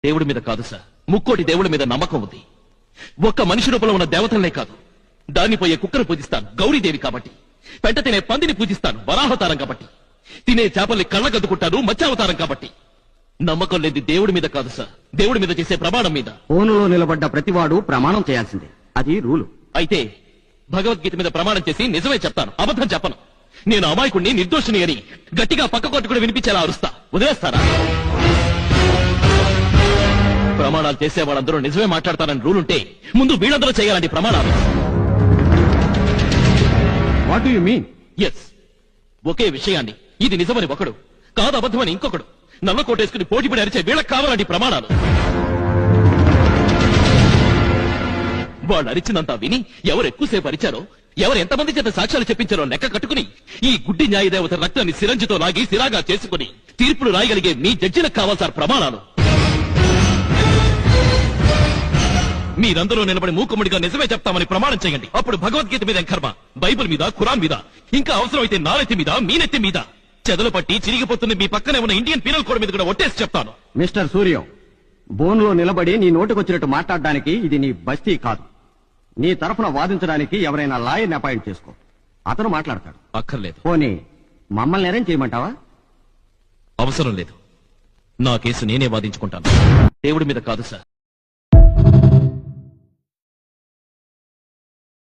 దేవుడి మీద కాదు సార్, ముక్కోటి దేవుడి మీద నమ్మకం ఉంది. ఒక్క మనిషి రూపంలో ఉన్న దేవతలనే కాదు, దాన్ని పోయే కుక్కను పూజిస్తాను గౌరీదేవి కాబట్టి, పెంట తినే పందిని పూజిస్తాను వరాహవతారం కాబట్టి, తినే చేపల్ని కళ్ళగద్దుకుంటాను మత్స్యావతారం కాబట్టి. నమ్మకం లేదు దేవుడి మీద కాదు సార్, దేవుడి మీద చేసే ప్రమాణం మీద. ఫోనులో నిలబడ్డ ప్రతివాడు ప్రమాణం చేయాల్సిందే, అది రూలు. అయితే భగవద్గీత మీద ప్రమాణం చేసి నిజమే చెప్తాను, అబద్ధం చెప్పను. నేను అమాయకుడిని నిర్దోషిని అని గట్టిగా పక్క కొట్టు కూడా వినిపించేలా అరుస్తా. వదిలేస్తారా? ప్రమాణాలు చేసే వాళ్ళందరూ నిజమే మాట్లాడతారని రూల్ ఉంటే ముందు వీళ్ళందరూ చేయాలండి ప్రమాణాలు. What you mean? ఎస్, ఒకే విషయాన్ని ఇది నిజమని ఒకడు, కాదు అబద్ధమని ఇంకొకడు నల్ల కోటేసుకుని పోటీపడి అరిచే వీళ్ళకి కావాలండి ప్రమాణాలు. వాళ్ళు అరిచినంతా విని ఎవరు ఎక్కువసేపు అరిచారో, ఎవరు ఎంతమంది చేత సాక్ష్యాలు చెప్పించారో లెక్క కట్టుకుని ఈ గుడ్డి న్యాయదేవత రక్తాన్ని సిరంజితో లాగి సిరాగా చేసుకుని తీర్పులు రాయగలిగే మీ జడ్జిలకు కావాలి సార్ ప్రమాణాలు. మీరందరూ నిలబడి మూకుమ్మడిగా నిజమే చెప్తామని ప్రమాణం చేయండి. అప్పుడు భగవద్గీత మీద కర్మ, బైబిల్ మీద, ఖురాన్ మీద, ఇంకా అవసరమైతే నా నెత్తి మీద, మీ నెత్తి మీద చెదలు పట్టి చిరిగిపోతున్న మీ పక్కనే ఉన్న ఇండియన్ పీనల్ కోడ్ మీద కూడా ఒట్టేసి చెప్తాను. మిస్టర్ సూర్యం, బోన్లో నిలబడి నీ నోటికొచ్చినట్టు మాట్లాడడానికి ఇది నీ బస్తీ కాదు. నీ తరఫున వాదించడానికి ఎవరైనా లాయర్ని అపాయింట్ చేసుకో, అతను మాట్లాడతాడు. అక్కర్లేదు. పోనీ మమ్మల్ని అరేంజ్ చేయమంటావా? అవసరం లేదు, నా కేసు నేనే వాదించుకుంటాను. దేవుడి మీద కాదు సార్,